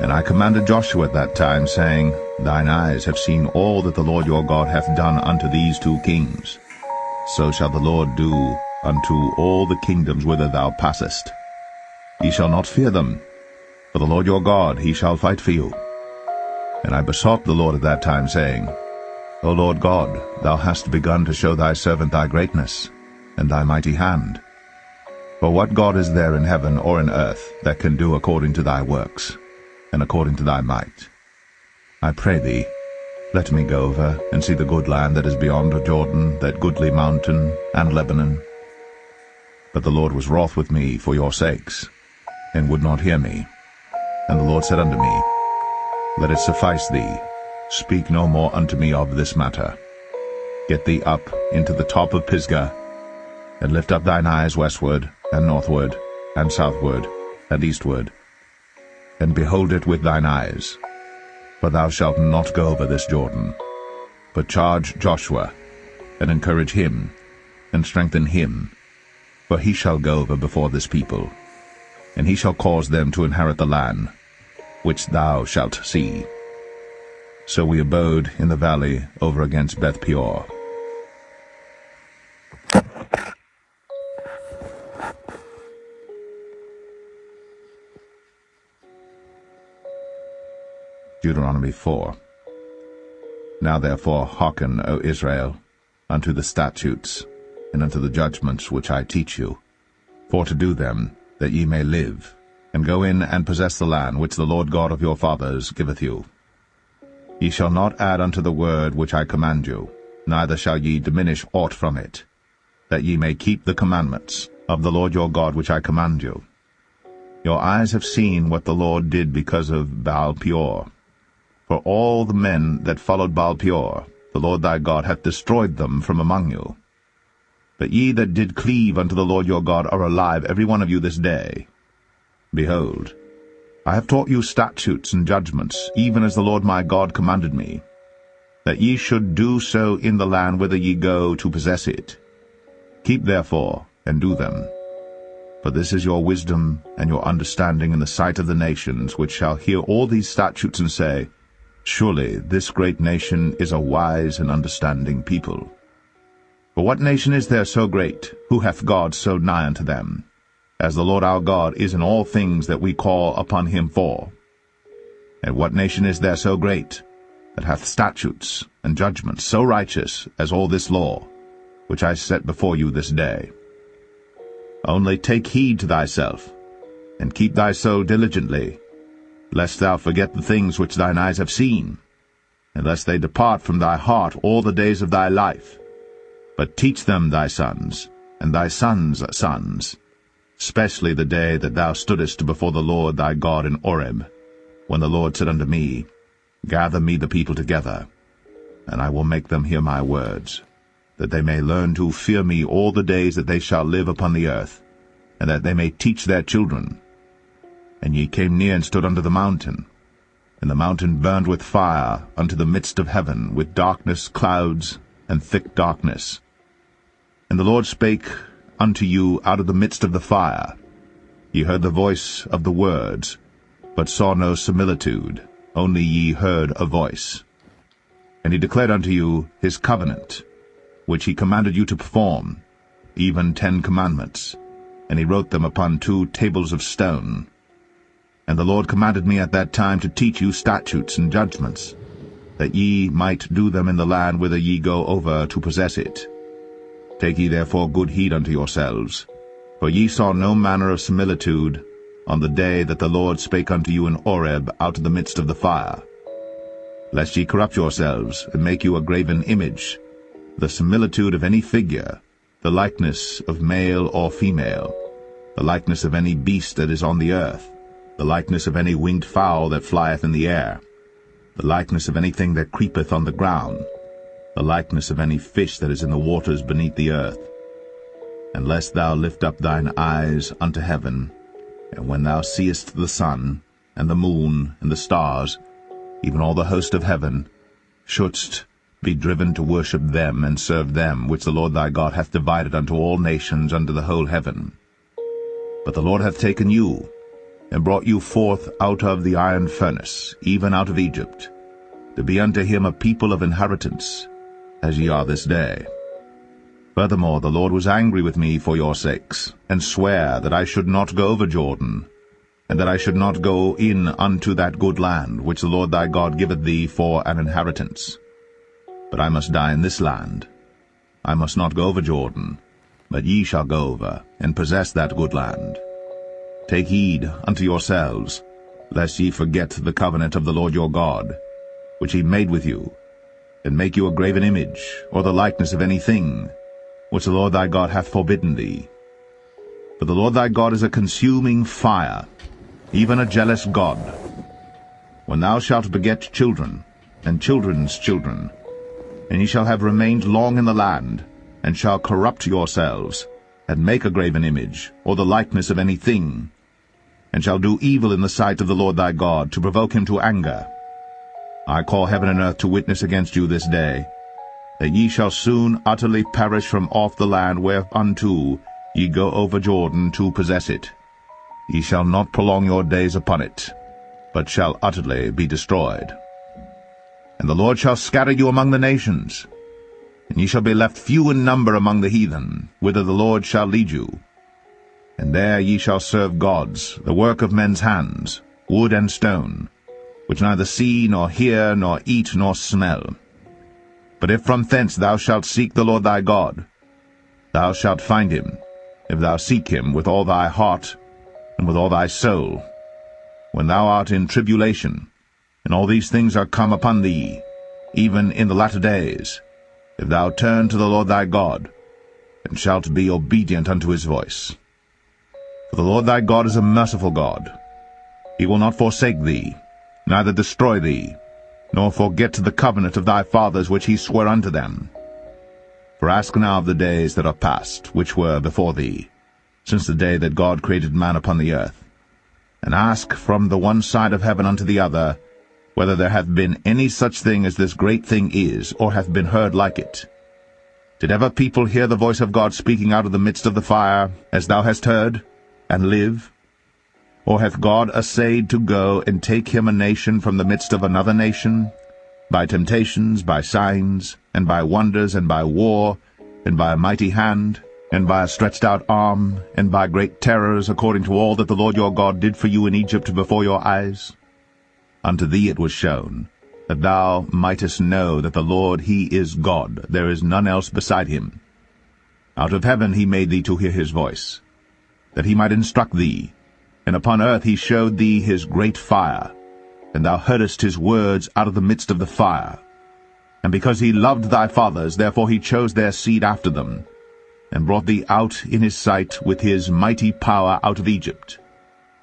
And I commanded Joshua at that time, saying, Thine eyes have seen all that the Lord your God hath done unto these 2 kings. So shall the Lord do unto all the kingdoms whither thou passest. Ye shall not fear them, for the Lord your God, he shall fight for you. And I besought the Lord at that time, saying, O Lord God, thou hast begun to show thy servant thy greatness, and thy mighty hand. For what God is there in heaven or in earth that can do according to thy works, and according to thy might? I pray thee, let me go over and see the good land that is beyond Jordan, that goodly mountain, and Lebanon. But the Lord was wroth with me for your sakes, and would not hear me. And the Lord said unto me, Let it suffice thee, speak no more unto me of this matter. Get thee up into the top of Pisgah, and lift up thine eyes westward, and northward, and southward, and eastward, and behold it with thine eyes. For thou shalt not go over this Jordan, but charge Joshua, and encourage him, and strengthen him, for he shall go over before this people, and he shall cause them to inherit the land, which thou shalt see. So we abode in the valley over against Beth Peor. Deuteronomy 4. Now therefore hearken, O Israel, unto the statutes, and unto the judgments which I teach you, for to do them, that ye may live, and go in and possess the land which the Lord God of your fathers giveth you. Ye shall not add unto the word which I command you, neither shall ye diminish aught from it, that ye may keep the commandments of the Lord your God which I command you. Your eyes have seen what the Lord did because of Baal Peor. For all the men that followed Baal Peor, the Lord thy God hath destroyed them from among you. But ye that did cleave unto the Lord your God are alive, every one of you this day. Behold, I have taught you statutes and judgments, even as the Lord my God commanded me, that ye should do so in the land whither ye go to possess it. Keep therefore, and do them. For this is your wisdom and your understanding in the sight of the nations, which shall hear all these statutes and say, Surely this great nation is a wise and understanding people. For what nation is there so great, who hath God so nigh unto them, as the Lord our God is in all things that we call upon him for? And what nation is there so great, that hath statutes and judgments so righteous as all this law, which I set before you this day? Only take heed to thyself, and keep thy soul diligently, lest thou forget the things which thine eyes have seen, and lest they depart from thy heart all the days of thy life. But teach them thy sons, and thy sons' sons, especially the day that thou stoodest before the Lord thy God in Horeb, when the Lord said unto me, Gather me the people together, and I will make them hear my words, that they may learn to fear me all the days that they shall live upon the earth, and that they may teach their children. And ye came near and stood under the mountain, and the mountain burned with fire unto the midst of heaven, with darkness, clouds, and thick darkness. And the Lord spake unto you out of the midst of the fire. Ye heard the voice of the words, but saw no similitude, only ye heard a voice. And he declared unto you his covenant, which he commanded you to perform, even 10 commandments, and he wrote them upon 2 tables of stone. And the Lord commanded me at that time to teach you statutes and judgments, that ye might do them in the land whither ye go over to possess it. Take ye therefore good heed unto yourselves, for ye saw no manner of similitude on the day that the Lord spake unto you in Horeb out of the midst of the fire, lest ye corrupt yourselves, and make you a graven image, the similitude of any figure, the likeness of male or female, the likeness of any beast that is on the earth, the likeness of any winged fowl that flieth in the air, the likeness of anything that creepeth on the ground, the likeness of any fish that is in the waters beneath the earth. And lest thou lift up thine eyes unto heaven, and when thou seest the sun, and the moon, and the stars, even all the host of heaven, shouldst be driven to worship them and serve them, which the Lord thy God hath divided unto all nations under the whole heaven. But the Lord hath taken you, and brought you forth out of the iron furnace, even out of Egypt, to be unto him a people of inheritance, as ye are this day. Furthermore, the Lord was angry with me for your sakes, and sware that I should not go over Jordan, and that I should not go in unto that good land, which the Lord thy God giveth thee for an inheritance. But I must die in this land. I must not go over Jordan, but ye shall go over, and possess that good land. Take heed unto yourselves, lest ye forget the covenant of the Lord your God, which he made with you, and make you a graven image, or the likeness of any thing, which the Lord thy God hath forbidden thee. For the Lord thy God is a consuming fire, even a jealous God. When thou shalt beget children, and children's children, and ye shall have remained long in the land, and shall corrupt yourselves, and make a graven image, or the likeness of any thing, and shall do evil in the sight of the Lord thy God, to provoke him to anger, I call heaven and earth to witness against you this day, that ye shall soon utterly perish from off the land whereunto ye go over Jordan to possess it. Ye shall not prolong your days upon it, but shall utterly be destroyed. And the Lord shall scatter you among the nations, and ye shall be left few in number among the heathen, whither the Lord shall lead you. And there ye shall serve gods, the work of men's hands, wood and stone, which neither see, nor hear, nor eat, nor smell. But if from thence thou shalt seek the Lord thy God, thou shalt find him, if thou seek him with all thy heart and with all thy soul. When thou art in tribulation, and all these things are come upon thee, even in the latter days, if thou turn to the Lord thy God, and shalt be obedient unto his voice. For the Lord thy God is a merciful God. He will not forsake thee, neither destroy thee, nor forget the covenant of thy fathers which he sware unto them. For ask now of the days that are past, which were before thee, since the day that God created man upon the earth, and ask from the one side of heaven unto the other, whether there hath been any such thing as this great thing is, or hath been heard like it. Did ever people hear the voice of God speaking out of the midst of the fire, as thou hast heard, and live? Or hath God assayed to go and take him a nation from the midst of another nation, by temptations, by signs, and by wonders, and by war, and by a mighty hand, and by a stretched out arm, and by great terrors, according to all that the Lord your God did for you in Egypt before your eyes? Unto thee it was shown, that thou mightest know that the Lord he is God, there is none else beside him. Out of heaven he made thee to hear his voice, that he might instruct thee, and upon earth he showed thee his great fire, and thou heardest his words out of the midst of the fire. And because he loved thy fathers, therefore he chose their seed after them, and brought thee out in his sight with his mighty power out of Egypt,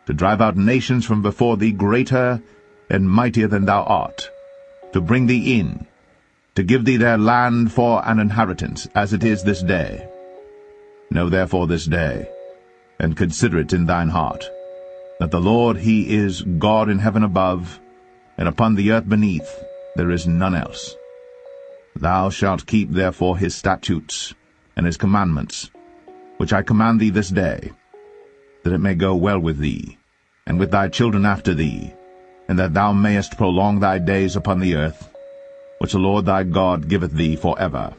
to drive out nations from before thee greater and mightier than thou art, to bring thee in, to give thee their land for an inheritance, as it is this day. Know therefore this day, and consider it in thine heart, that the Lord he is God in heaven above, and upon the earth beneath there is none else. Thou shalt keep therefore his statutes and his commandments, which I command thee this day, that it may go well with thee, and with thy children after thee, and that thou mayest prolong thy days upon the earth, which the Lord thy God giveth thee for ever.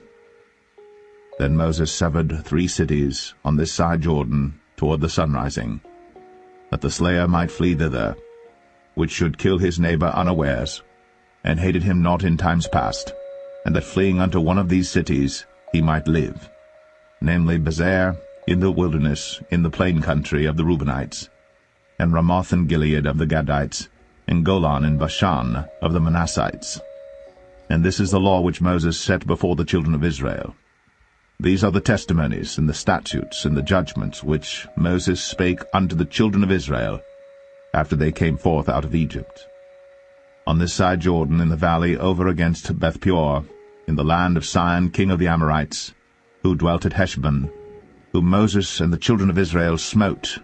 Then Moses severed 3 cities on this side Jordan toward the sunrising, that the slayer might flee thither, which should kill his neighbor unawares, and hated him not in times past, and that fleeing unto one of these cities he might live, namely Bezer in the wilderness in the plain country of the Reubenites, and Ramoth in Gilead of the Gadites, and Golan in Bashan of the Manassites. And this is the law which Moses set before the children of Israel. These are the testimonies, and the statutes, and the judgments which Moses spake unto the children of Israel, after they came forth out of Egypt. On this side Jordan, in the valley over against Beth-peor, in the land of Sihon king of the Amorites, who dwelt at Heshbon, whom Moses and the children of Israel smote,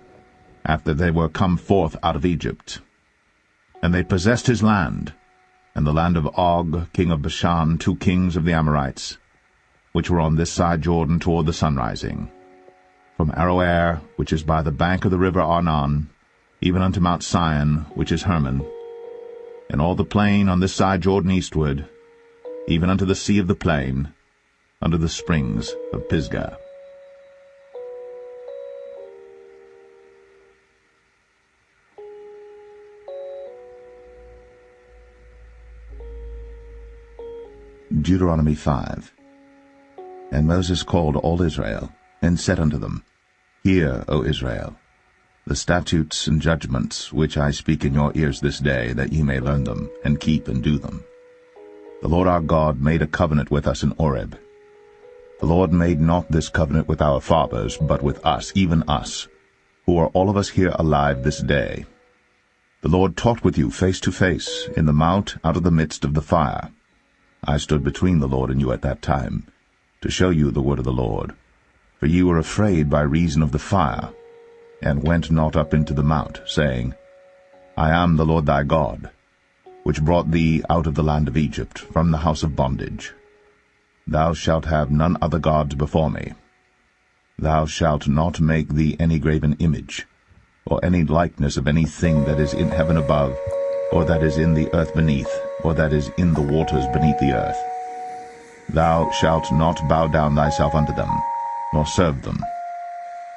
after they were come forth out of Egypt. And they possessed his land, and the land of Og king of Bashan, 2 kings of the Amorites, which were on this side Jordan toward the sunrising, from Aroer, which is by the bank of the river Arnon, even unto Mount Sion, which is Hermon, and all the plain on this side Jordan eastward, even unto the sea of the plain, unto the springs of Pisgah. Deuteronomy 5. And Moses called all Israel, and said unto them, Hear, O Israel, the statutes and judgments which I speak in your ears this day, that ye may learn them, and keep and do them. The Lord our God made a covenant with us in Horeb. The Lord made not this covenant with our fathers, but with us, even us, who are all of us here alive this day. The Lord talked with you face to face in the mount out of the midst of the fire. I stood between the Lord and you at that time, to show you the word of the Lord. For ye were afraid by reason of the fire, and went not up into the mount, saying, I am the Lord thy God, which brought thee out of the land of Egypt, from the house of bondage. Thou shalt have none other gods before me. Thou shalt not make thee any graven image, or any likeness of any thing that is in heaven above, or that is in the earth beneath, or that is in the waters beneath the earth. Thou shalt not bow down thyself unto them, nor serve them.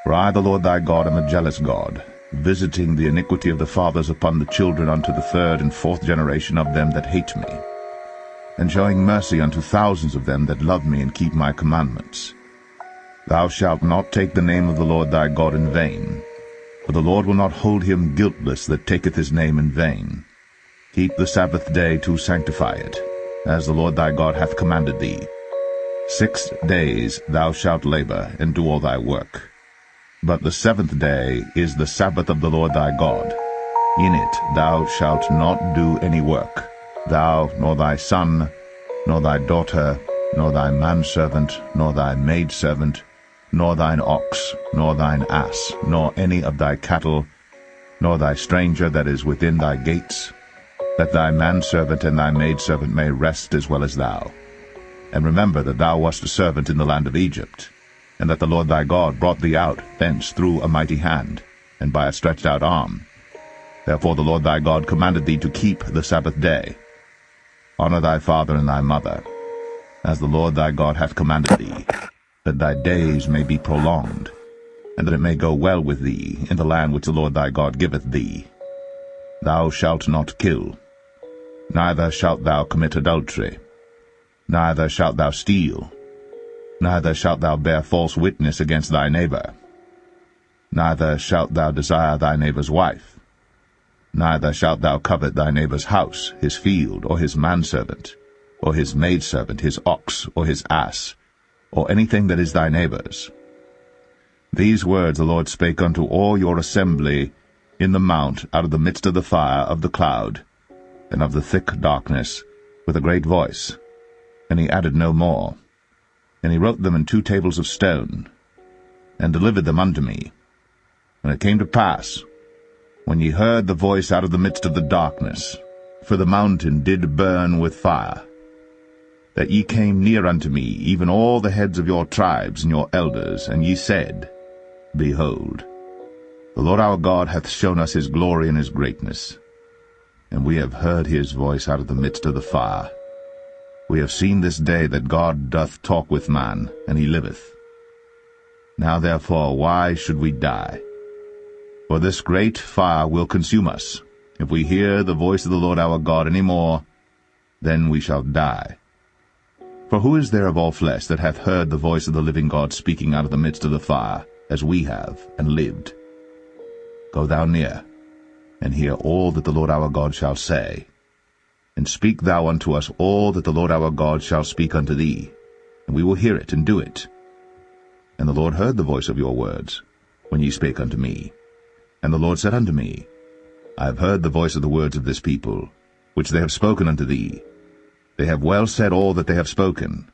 For I, the Lord thy God, am a jealous God, visiting the iniquity of the fathers upon the children unto the third and fourth generation of them that hate me, and showing mercy unto thousands of them that love me and keep my commandments. Thou shalt not take the name of the Lord thy God in vain, for the Lord will not hold him guiltless that taketh his name in vain. Keep the Sabbath day to sanctify it, as the Lord thy God hath commanded thee. 6 days thou shalt labor, and do all thy work. But the 7th day is the Sabbath of the Lord thy God. In it thou shalt not do any work, thou, nor thy son, nor thy daughter, nor thy manservant, nor thy maidservant, nor thine ox, nor thine ass, nor any of thy cattle, nor thy stranger that is within thy gates, that thy manservant and thy maidservant may rest as well as thou. And remember that thou wast a servant in the land of Egypt, and that the Lord thy God brought thee out thence through a mighty hand, and by a stretched out arm. Therefore the Lord thy God commanded thee to keep the Sabbath day. Honor thy father and thy mother, as the Lord thy God hath commanded thee, that thy days may be prolonged, and that it may go well with thee in the land which the Lord thy God giveth thee. Thou shalt not kill, neither shalt thou commit adultery, neither shalt thou steal, neither shalt thou bear false witness against thy neighbor, neither shalt thou desire thy neighbor's wife, neither shalt thou covet thy neighbor's house, his field, or his manservant, or his maidservant, his ox, or his ass, or anything that is thy neighbor's. These words the Lord spake unto all your assembly in the mount out of the midst of the fire of the cloud, and of the thick darkness, with a great voice. And he added no more. And he wrote them in 2 tables of stone, and delivered them unto me. And it came to pass, when ye heard the voice out of the midst of the darkness, for the mountain did burn with fire, that ye came near unto me, even all the heads of your tribes and your elders, and ye said, Behold, the Lord our God hath shown us his glory and his greatness, and we have heard his voice out of the midst of the fire. We have seen this day that God doth talk with man, and he liveth. Now therefore why should we die? For this great fire will consume us. If we hear the voice of the Lord our God any more, then we shall die. For who is there of all flesh that hath heard the voice of the living God speaking out of the midst of the fire, as we have, and lived? Go thou near, and hear all that the Lord our God shall say. And speak thou unto us all that the Lord our God shall speak unto thee, and we will hear it and do it. And the Lord heard the voice of your words, when ye spake unto me. And the Lord said unto me, I have heard the voice of the words of this people, which they have spoken unto thee. They have well said all that they have spoken.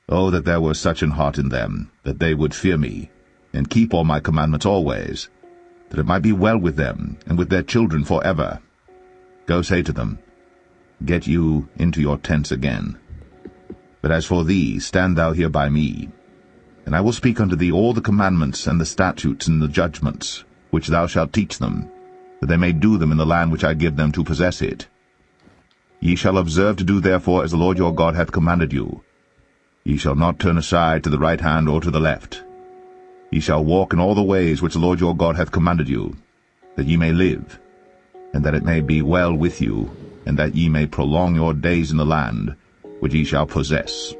Oh, that there were such an heart in them, that they would fear me, and keep all my commandments always, that it might be well with them, and with their children forever. Go say to them, Get you into your tents again. But as for thee, stand thou here by me, and I will speak unto thee all the commandments and the statutes and the judgments, which thou shalt teach them, that they may do them in the land which I give them to possess it. Ye shall observe to do therefore as the Lord your God hath commanded you. Ye shall not turn aside to the right hand or to the left. Ye shall walk in all the ways which the Lord your God hath commanded you, that ye may live, and that it may be well with you, and that ye may prolong your days in the land which ye shall possess.